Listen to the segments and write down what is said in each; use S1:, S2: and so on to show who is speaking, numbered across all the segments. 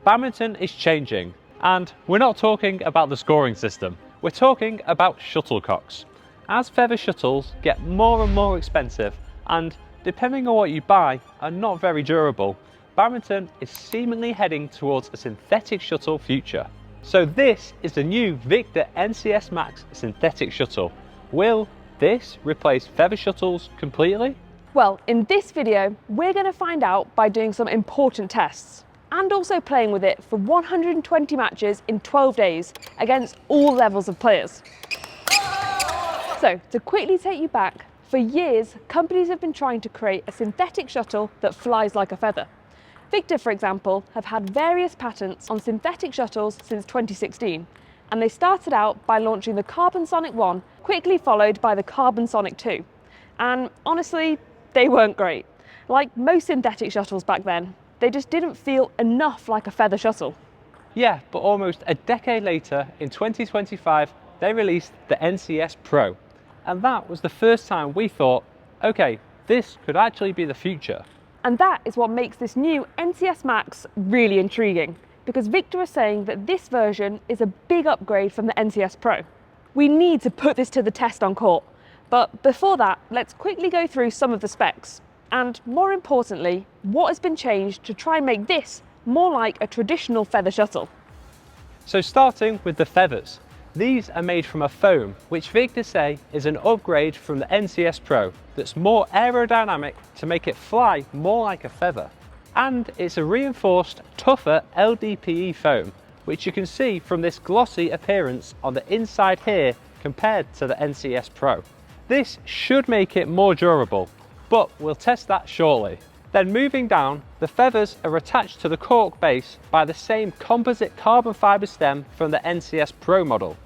S1: Badminton is changing, and we're not talking about the scoring system, we're talking about shuttlecocks. As feather shuttles get more and more expensive and, depending on what you buy, are not very durable, badminton is seemingly heading towards a synthetic shuttle future. So this is the new Victor NCS Max synthetic shuttle. Will this replace feather shuttles completely?
S2: Well, in this video, we're going to find out by doing some important tests and also playing with it for 120 matches in 12 days against all levels of players. So, to quickly take you back, for years, companies have been trying to create a synthetic shuttle that flies like a feather. Victor, for example, have had various patents on synthetic shuttles since 2016, and they started out by launching the Carbon Sonic 1, quickly followed by the Carbon Sonic 2. And honestly, they weren't great. Like most synthetic shuttles back then, they just didn't feel enough like a feather shuttle.
S1: Yeah, but almost a decade later, in 2025, they released the NCS Pro. And that was the first time we thought, okay, this could actually be the future.
S2: And that is what makes this new NCS Max really intriguing, because Victor is saying that this version is a big upgrade from the NCS Pro. We need to put this to the test on court, but before that, let's quickly go through some of the specs. And more importantly, what has been changed to try and make this more like a traditional feather shuttle.
S1: So starting with the feathers. These are made from a foam, which Victor say is an upgrade from the NCS Pro that's more aerodynamic to make it fly more like a feather. And it's a reinforced, tougher LDPE foam, which you can see from this glossy appearance on the inside here compared to the NCS Pro. This should make it more durable, but we'll test that shortly. Then moving down, the feathers are attached to the cork base by the same composite carbon fibre stem from the NCS Pro model.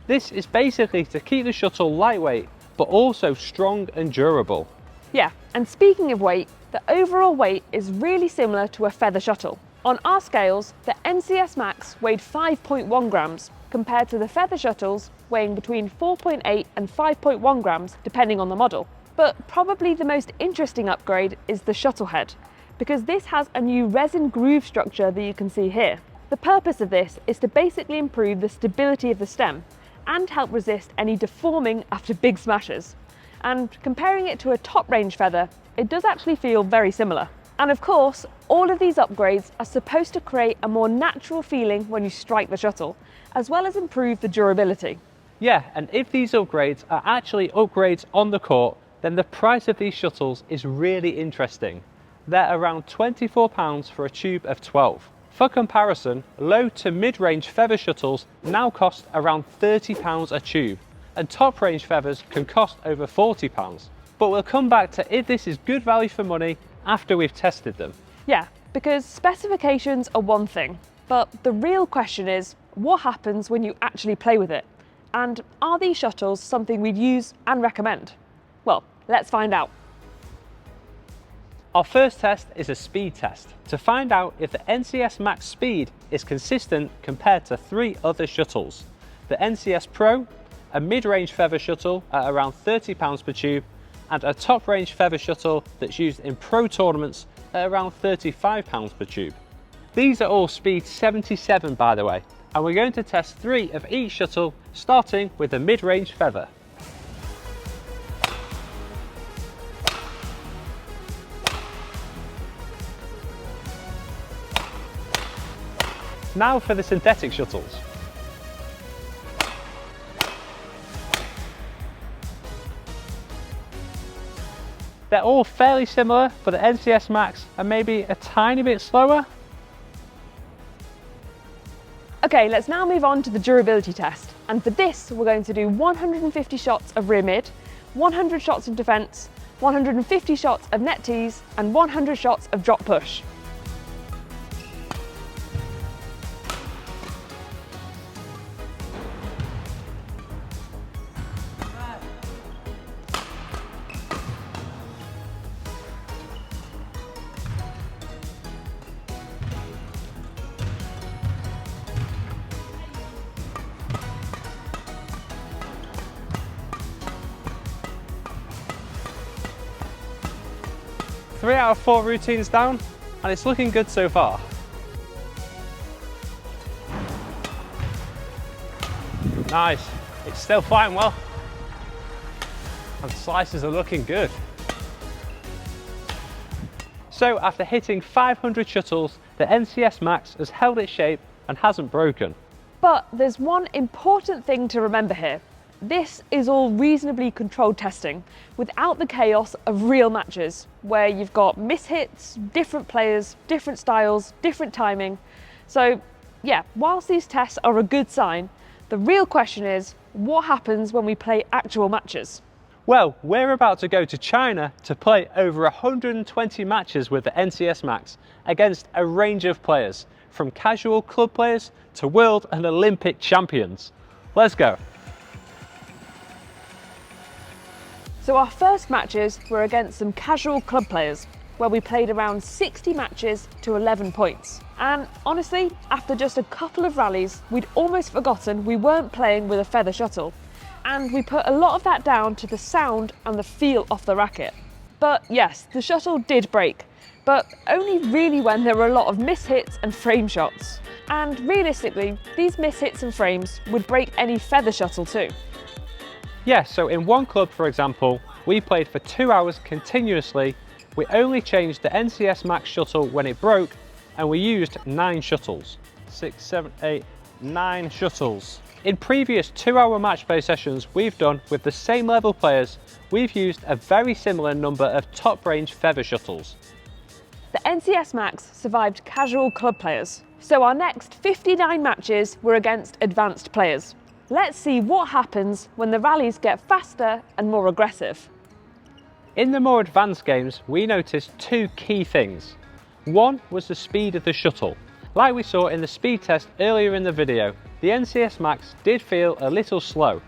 S1: This is basically to keep the shuttle lightweight, but also strong and durable.
S2: Yeah, and speaking of weight, the overall weight is really similar to a feather shuttle. On our scales, the NCS Max weighed 5.1 grams, compared to the feather shuttles weighing between 4.8 and 5.1 grams, depending on the model. But probably the most interesting upgrade is the shuttle head, because this has a new resin groove structure that you can see here. The purpose of this is to basically improve the stability of the stem and help resist any deforming after big smashes. And comparing it to a top range feather, it does actually feel very similar. And of course, all of these upgrades are supposed to create a more natural feeling when you strike the shuttle, as well as improve the durability.
S1: Yeah, and if these upgrades are actually upgrades on the court, then the price of these shuttles is really interesting. They're around £24 for a tube of 12. For comparison, low to mid-range feather shuttles now cost around £30 a tube, and top range feathers can cost over £40. But we'll come back to if this is good value for money after we've tested them.
S2: Yeah, because specifications are one thing, but the real question is, what happens when you actually play with it? And are these shuttles something we'd use and recommend? Well, let's find out.
S1: Our first test is a speed test to find out if the NCS Max speed is consistent compared to 3 other shuttles. The NCS Pro, a mid-range feather shuttle at around £30 per tube, and a top-range feather shuttle that's used in pro tournaments at around £35 per tube. These are all speed 77 by the way, and we're going to test 3 of each shuttle, starting with the mid-range feather. Now for the synthetic shuttles. They're all fairly similar, but the NCS Max are maybe a tiny bit slower.
S2: Okay, let's now move on to the durability test. And for this, we're going to do 150 shots of rear mid, 100 shots of defence, 150 shots of net tees, and 100 shots of drop push.
S1: Three out of 4 routines down, and it's looking good so far. Nice. It's still flying well. And slices are looking good. So after hitting 500 shuttles, the NCS Max has held its shape and hasn't broken.
S2: But there's one important thing to remember here. This is all reasonably controlled testing without the chaos of real matches where you've got mishits, different players, different styles, different timing. So yeah, whilst these tests are a good sign, the real question is, what happens when we play actual matches?
S1: Well, we're about to go to China to play over 120 matches with the NCS Max against a range of players, from casual club players to world and Olympic champions. Let's go.
S2: So our first matches were against some casual club players, where we played around 60 matches to 11 points. And honestly, after just a couple of rallies, we'd almost forgotten we weren't playing with a feather shuttle. And we put a lot of that down to the sound and the feel off the racket. But yes, the shuttle did break, but only really when there were a lot of mishits and frame shots. And realistically, these mishits and frames would break any feather shuttle too.
S1: Yeah, so in one club, for example, we played for 2 hours continuously. We only changed the NCS Max shuttle when it broke, and we used 9 shuttles. 6, 7, 8, 9 shuttles. In previous 2-hour match play sessions we've done with the same level players, we've used a very similar number of top range feather shuttles.
S2: The NCS Max survived casual club players, so our next 59 matches were against advanced players. Let's see what happens when the rallies get faster and more aggressive.
S1: In the more advanced games, we noticed 2 key things. One was the speed of the shuttle. Like we saw in the speed test earlier in the video, the NCS Max did feel a little slow,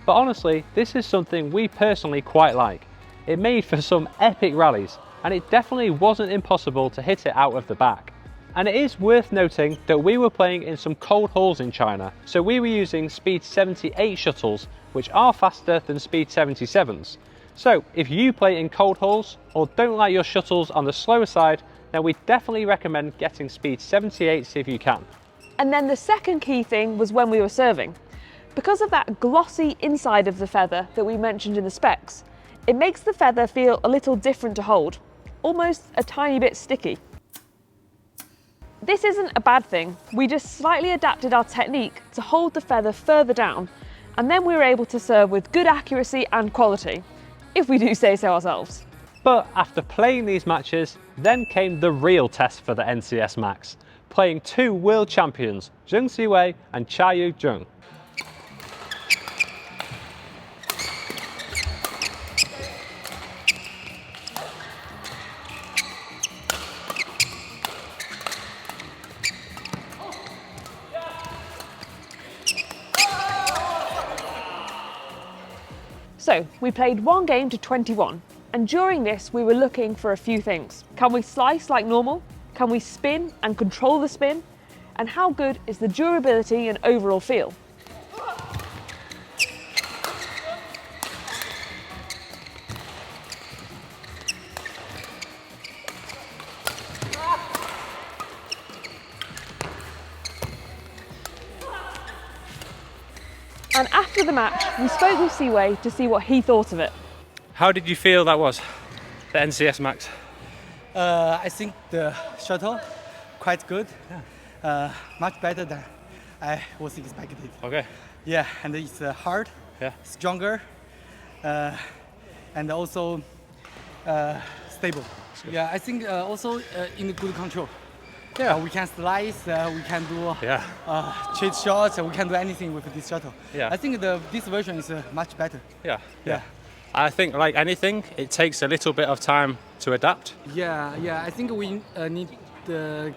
S1: but honestly, this is something we personally quite like. It made for some epic rallies, and it definitely wasn't impossible to hit it out of the back. And it is worth noting that we were playing in some cold halls in China, so we were using speed 78 shuttles, which are faster than speed 77s. So if you play in cold halls or don't like your shuttles on the slower side, then we definitely recommend getting speed 78s if you can.
S2: And then the second key thing was when we were serving. Because of that glossy inside of the feather that we mentioned in the specs, it makes the feather feel a little different to hold, almost a tiny bit sticky. This isn't a bad thing, we just slightly adapted our technique to hold the feather further down, and then we were able to serve with good accuracy and quality, if we do say so ourselves.
S1: But after playing these matches, then came the real test for the NCS Max, playing 2 world champions, Zheng Siwei and Chayu Zheng.
S2: So we played one game to 21, and during this we were looking for a few things. Can we slice like normal? Can we spin and control the spin? And how good is the durability and overall feel? And after the match, we spoke with Siwei to see what he thought of it.
S1: How did you feel that was, the NCS Max?
S3: I think the shuttle quite good, much better than I was expected.
S1: Okay.
S3: Yeah, and it's hard, stronger, and also stable. Yeah, I think also in good control. Yeah, we can slice, we can do chase shots, we can do anything with this shuttle. Yeah, I think this version is much better.
S1: Yeah. I think, like anything, it takes a little bit of time to adapt.
S3: Yeah. I think we need to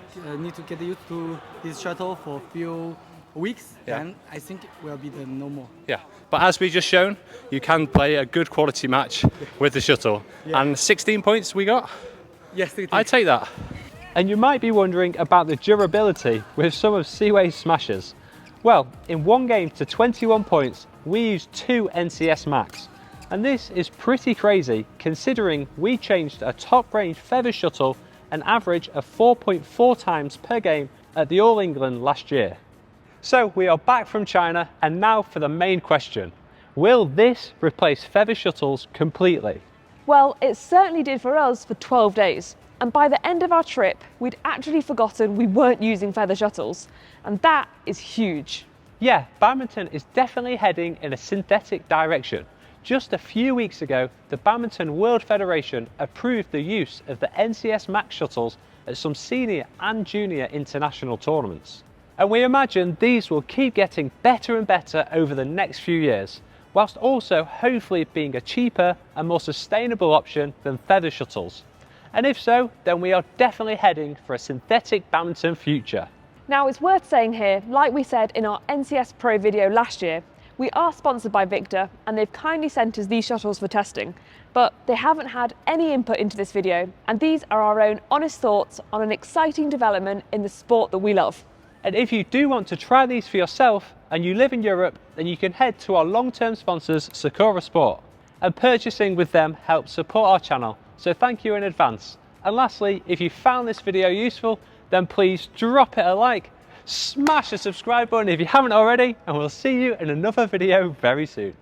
S3: get used to this shuttle for a few weeks, and I think it will be the normal. Yeah,
S1: but as we just shown, you can play a good quality match with the shuttle. Yeah. And 16 points we got?
S3: Yes, 16.
S1: I take that. And you might be wondering about the durability with some of Siwei's smashes. Well, in one game to 21 points, we used 2 NCS Max. And this is pretty crazy considering we changed a top range feather shuttle an average of 4.4 times per game at the All England last year. So we are back from China, and now for the main question. Will this replace feather shuttles completely?
S2: Well, it certainly did for us for 12 days. And by the end of our trip, we'd actually forgotten we weren't using feather shuttles. And that is huge.
S1: Yeah, badminton is definitely heading in a synthetic direction. Just a few weeks ago, the Badminton World Federation approved the use of the NCS Max shuttles at some senior and junior international tournaments. And we imagine these will keep getting better and better over the next few years, whilst also hopefully being a cheaper and more sustainable option than feather shuttles. And if so, then we are definitely heading for a synthetic badminton future.
S2: Now it's worth saying here, like we said in our NCS Pro video last year, we are sponsored by Victor and they've kindly sent us these shuttles for testing, but they haven't had any input into this video, and these are our own honest thoughts on an exciting development in the sport that we love.
S1: And if you do want to try these for yourself and you live in Europe, then you can head to our long-term sponsors Sakura Sport, and purchasing with them helps support our channel, so thank you in advance. And lastly, if you found this video useful, then please drop it a like, smash the subscribe button if you haven't already, and we'll see you in another video very soon.